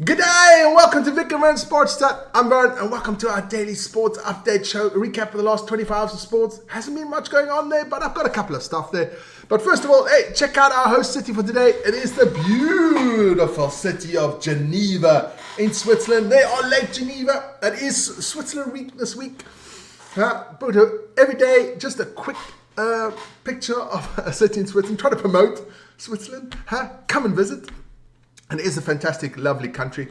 Good day and welcome to Vic and Vern Sports Chat. I'm Vern and welcome to our daily sports update show. A recap of the last 24 hours of sports. Hasn't been much going on there, but I've got a couple of stuff there. But first of all, hey, check out our host city for today. It is the beautiful city of Geneva in Switzerland. They are Lake Geneva. That is Switzerland week this week. But every day, just a quick picture of a city in Switzerland. Try to promote Switzerland. Come and visit. And it is a fantastic, lovely country.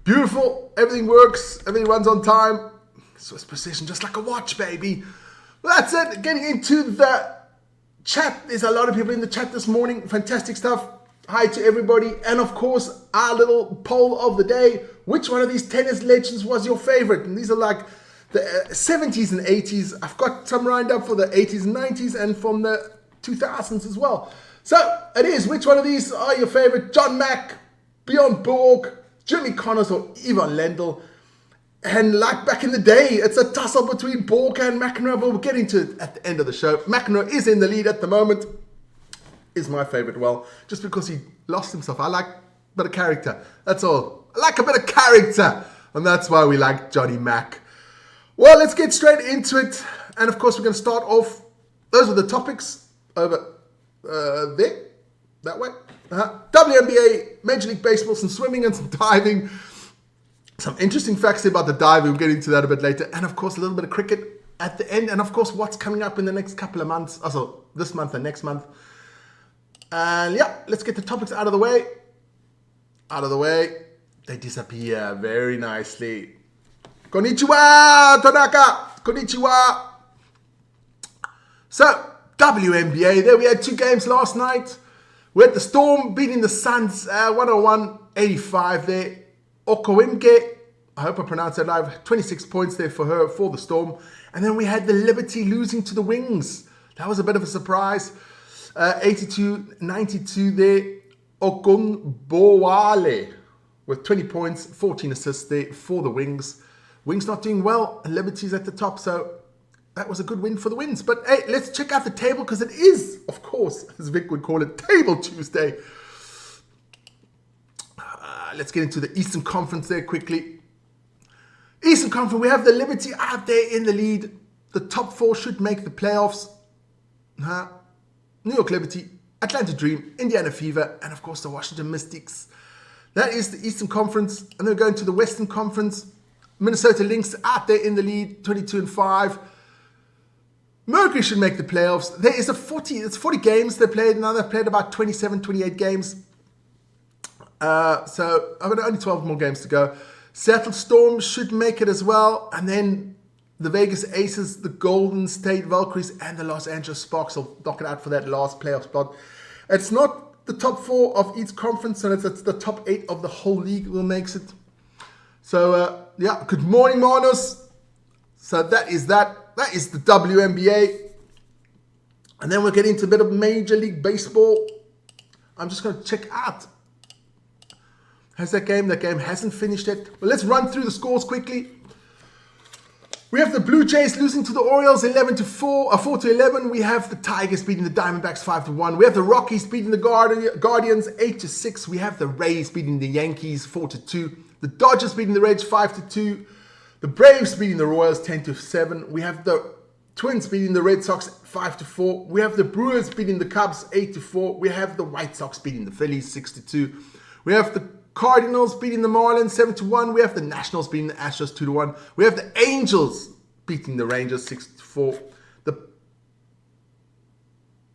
Beautiful. Everything works. Everything runs on time. Swiss precision, just like a watch, baby. Well, that's it. Getting into the chat. There's a lot of people in the chat this morning. Fantastic stuff. Hi to everybody. And of course, our little poll of the day. Which one of these tennis legends was your favorite? And these are like the 70s and 80s. I've got some lined up for the 80s and 90s and from the 2000s as well. So it is. Which one of these are your favorite? John Mack, Bjorn Borg, Jimmy Connors or Ivan Lendl. And like back in the day, it's a tussle between Borg and McEnroe, but we'll get into it at the end of the show. McEnroe is in the lead at the moment. Is my favorite, well, just because he lost himself. I like a bit of character. That's all. I like a bit of character. And that's why we like Johnny Mack. Well, let's get straight into it. And of course, we're going to start off. Those are the topics over there. That way. WNBA, Major League Baseball, some swimming and some diving. Some interesting facts about the diving. We'll get into that a bit later. And of course, a little bit of cricket at the end. And of course, what's coming up in the next couple of months. Also, this month and next month. And yeah, let's get the topics out of the way. Out of the way. They disappear very nicely. Konnichiwa, Tanaka. Konnichiwa. So, WNBA. There we had two games last night. We had the Storm beating the Suns 101-85 there. Okowimke, I hope I pronounced that right, 26 points there for her, for the Storm. And then we had the Liberty losing to the Wings. That was a bit of a surprise. 82-92 there. Ogunbowale with 20 points, 14 assists there for the Wings. Wings not doing well, and Liberty's at the top, so that was a good win for the Winds. But hey, let's check out the table because it is, of course, as Vic would call it, Table Tuesday. Let's get into the Eastern Conference there quickly. Eastern Conference, we have the Liberty out there in the lead. The top four should make the playoffs. New York Liberty, Atlanta Dream, Indiana Fever, and of course the Washington Mystics. That is the Eastern Conference. And then we're going to the Western Conference. Minnesota Lynx out there in the lead, 22-5. Mercury should make the playoffs. There is it's 40 games they played. Now they've played about 27, 28 games. So I've got only 12 more games to go. Seattle Storm should make it as well. And then the Vegas Aces, the Golden State Valkyries, and the Los Angeles Sparks will knock it out for that last playoff spot. It's not the top four of each conference, and it's the top 8 of the whole league will makes it. So, yeah, good morning, Manus. So that is that. That is the WNBA. And then we'll get into a bit of Major League Baseball. I'm just going to check out. How's that game? That game hasn't finished yet. Well, let's run through the scores quickly. We have the Blue Jays losing to the Orioles 11-4, 4-11. We have the Tigers beating the Diamondbacks 5-1. We have the Rockies beating the Guardians 8-6. We have the Rays beating the Yankees 4-2. The Dodgers beating the Reds 5-2. The Braves beating the Royals 10-7. We have the Twins beating the Red Sox 5-4. We have the Brewers beating the Cubs 8-4. We have the White Sox beating the Phillies 6-2. We have the Cardinals beating the Marlins 7-1. We have the Nationals beating the Astros 2-1. We have the Angels beating the Rangers 6-4. The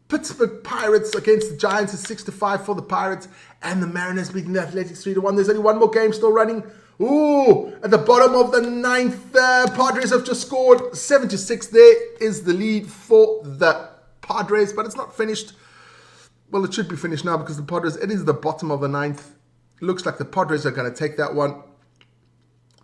Pittsburgh Pirates against the Giants is 6-5 for the Pirates. And the Mariners beating the Athletics 3-1. There's only one more game still running. Ooh, at the bottom of the 9th, Padres have just scored 7-6. There is the lead for the Padres, but it's not finished. Well, it should be finished now because the Padres, it is the bottom of the 9th. Looks like the Padres are going to take that one.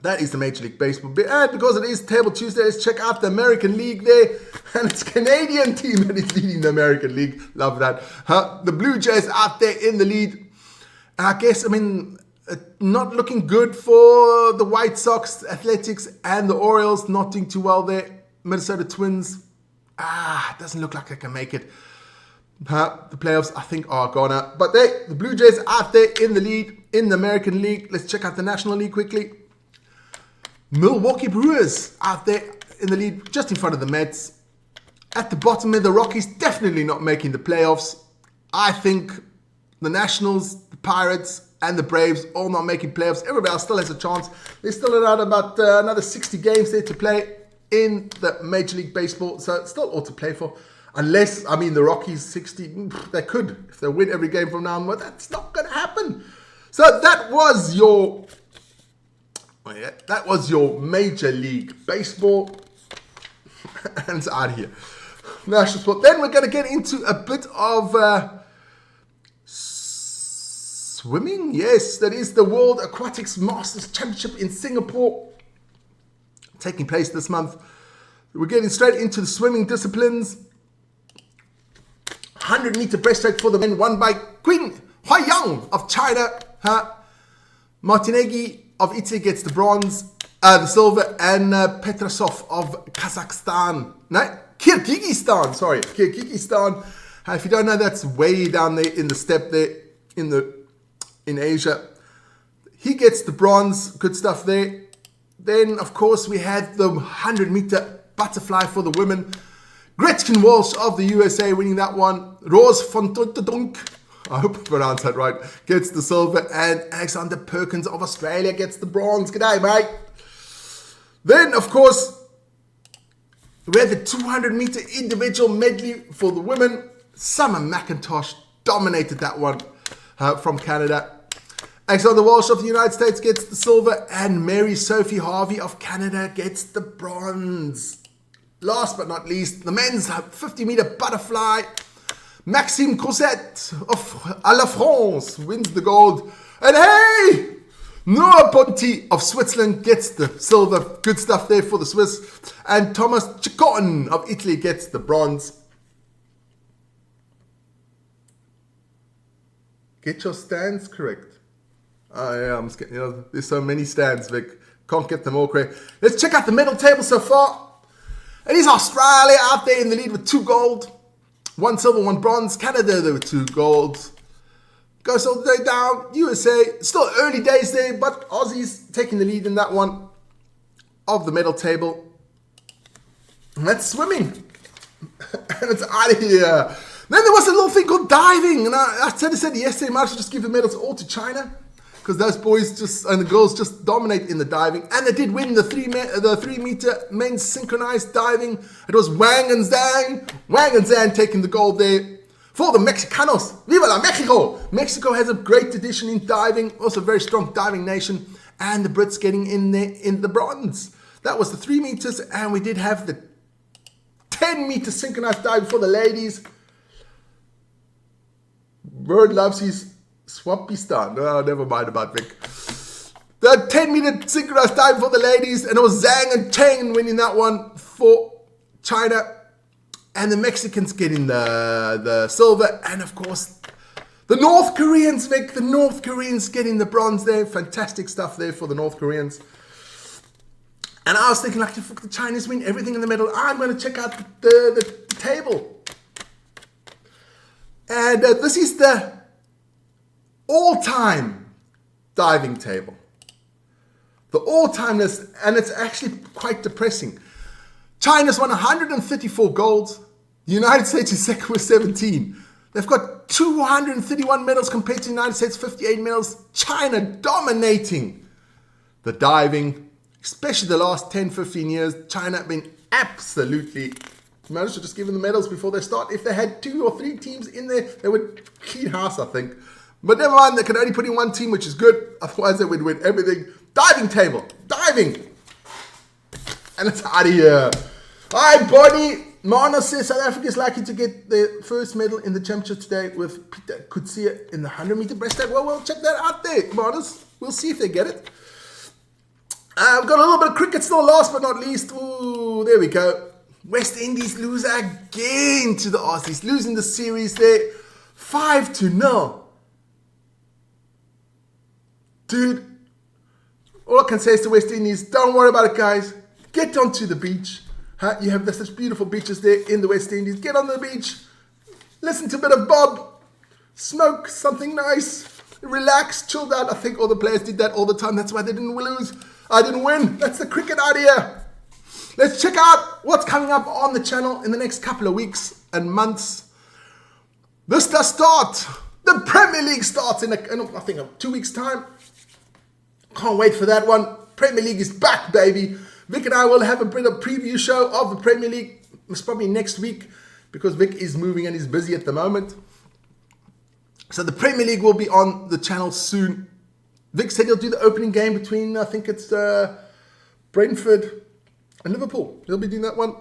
That is the Major League Baseball. And because it is Table Tuesday, let's check out the American League there. And it's a Canadian team that is leading the American League. Love that. The Blue Jays out there in the lead. I guess, not looking good for the White Sox, Athletics, and the Orioles. Not doing too well there. Minnesota Twins. Doesn't look like they can make it. The playoffs, I think, are gone out. But the Blue Jays out there in the lead in the American League. Let's check out the National League quickly. Milwaukee Brewers out there in the lead, just in front of the Mets. At the bottom of the Rockies, definitely not making the playoffs. I think the Nationals, the Pirates, and the Braves all not making playoffs. Everybody else still has a chance. There's still around about another 60 games there to play in the Major League Baseball. So it's still all to play for. Unless, the Rockies 60, they could. If they win every game from now on, but that's not going to happen. So that was your Major League Baseball. And it's out of here. National sport. Then we're going to get into a bit of swimming. Yes, that is the World Aquatics Masters Championship in Singapore, taking place this month. We're getting straight into the swimming disciplines. 100-meter breaststroke for the men, won by Qin Huaiyang of China. Martineggi of Italy gets the bronze, the silver, and Petrasov of Kazakhstan. No, Kyrgyzstan. If you don't know, that's way down there in the steppe there in Asia. He gets the bronze. Good stuff there. Then, of course, we had the 100-meter butterfly for the women. Gretchen Walsh of the USA winning that one. Rose von Totterdunk, I hope I pronounced that right, gets the silver. And Alexander Perkins of Australia gets the bronze. G'day, mate. Then, of course, we had the 200-meter individual medley for the women. Summer McIntosh dominated that one from Canada. Alexander Walsh of the United States gets the silver. And Mary Sophie Harvey of Canada gets the bronze. Last but not least, the men's 50-meter butterfly. Maxime Crozet of La France wins the gold. And hey, Noah Ponti of Switzerland gets the silver. Good stuff there for the Swiss. And Thomas Ciccone of Italy gets the bronze. Get your stands correct. I'm scared. There's so many stands, Vic. Can't get them all correct. Let's check out the medal table so far. It is Australia out there in the lead with 2 gold, 1 silver, 1 bronze. Canada there with 2 golds. Goes all the way down. USA, still early days there, but Aussies taking the lead in that one of the medal table. And that's swimming. And it's out of here. Then there was a little thing called diving. And I said yesterday, might as well just give the medals all to China. Because those boys and the girls just dominate in the diving. And they did win the 3-meter men's synchronized diving. It was Wang and Zhang taking the gold there for the Mexicanos. Viva la Mexico! Mexico has a great tradition in diving. Also a very strong diving nation. And the Brits getting in there in the bronze. That was the 3 meters. And we did have the 10-meter synchronized diving for the ladies. Bird loves his Swampy-stan. Oh, never mind about Vic. The 10-meter synchronized diving for the ladies. And it was Zhang and Cheng winning that one for China. And the Mexicans getting the silver. And, of course, the North Koreans, Vic. The North Koreans getting the bronze there. Fantastic stuff there for the North Koreans. And I was thinking, if the Chinese win everything in the middle, I'm going to check out the table. And this is the all-time diving table. The all-time list, and it's actually quite depressing. China's won 134 golds. The United States is second with 17. They've got 231 medals compared to the United States, 58 medals. China dominating the diving, especially the last 10, 15 years. China have been absolutely managed to just give them the medals before they start. If they had 2 or 3 teams in there, they would clean house, I think. But never mind, they can only put in 1 team, which is good. Otherwise, they would win everything. Diving table. Diving. And it's out of here. Hi, Bonnie. Mano says South Africa is likely to get their first medal in the championship today with Peter Kutsia in the 100-meter breaststroke. Well, we'll check that out there, Manos. We'll see if they get it. We've got a little bit of cricket still, last but not least. Ooh, there we go. West Indies lose again to the Aussies. Losing the series there. 5-0. Dude, all I can say is to West Indies, don't worry about it, guys. Get onto the beach. You have such beautiful beaches there in the West Indies. Get on the beach. listen to a bit of Bob, smoke something nice, relax, chilled out. I think all the players did that all the time. That's why they didn't lose. I didn't win. That's the cricket idea. Let's check out what's coming up on the channel in the next couple of weeks and months. This does start. The Premier League starts in I think 2 weeks' time. Can't wait for that one. Premier League is back, baby. Vic and I will have a bit of preview show of the Premier League. It's probably next week because Vic is moving and he's busy at the moment. So the Premier League will be on the channel soon. Vic said he'll do the opening game between, I think it's Brentford and Liverpool. He'll be doing that one.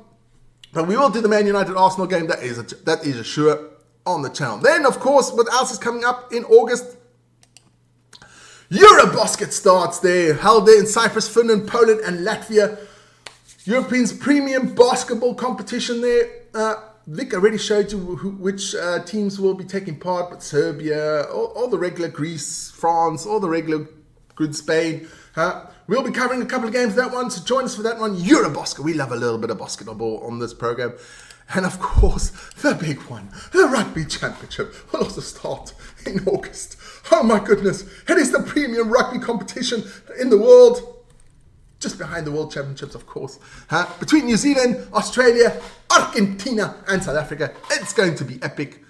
But we will do the Man United Arsenal game. That is a sure on the channel. Then, of course, what else is coming up in August? Eurobasket starts there. Held there in Cyprus, Finland, Poland and Latvia. Europeans premium basketball competition there. Vic already showed you which teams will be taking part, but Serbia, all the regular Greece, France, all the regular good Spain. We'll be covering a couple of games that one, so join us for that one. Eurobasket. We love a little bit of basketball on this program. And of course, the big one, the Rugby Championship, will also start in August. Oh my goodness, it is the premium rugby competition in the world. Just behind the World Championships, of course. Between New Zealand, Australia, Argentina and South Africa. It's going to be epic.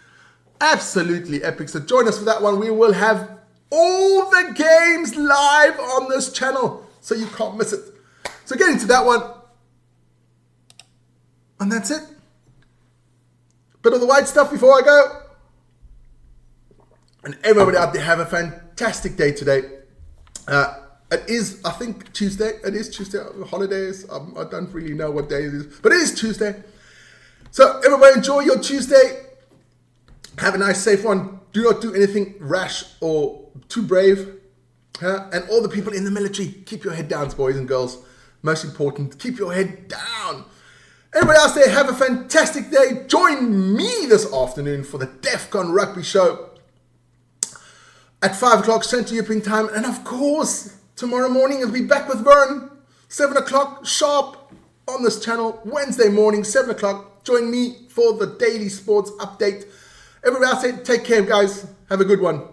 Absolutely epic. So join us for that one. We will have all the games live on this channel, so you can't miss it. So get into that one. And that's it. Bit of the white stuff before I go. And everybody out there, have a fantastic day today. It is, I think, Tuesday. It is Tuesday. Holidays. I don't really know what day it is. But it is Tuesday. So everybody enjoy your Tuesday. Have a nice, safe one. Do not do anything rash or too brave. And all the people in the military, keep your head down, boys and girls. Most important, keep your head down. Everybody else there, have a fantastic day. Join me this afternoon for the DEFCON Rugby Show at 5 o'clock Central European Time. And of course, tomorrow morning I'll be back with Vern, 7 o'clock sharp on this channel. Wednesday morning, 7 o'clock. Join me for the daily sports update. Everybody else, take care, guys. Have a good one.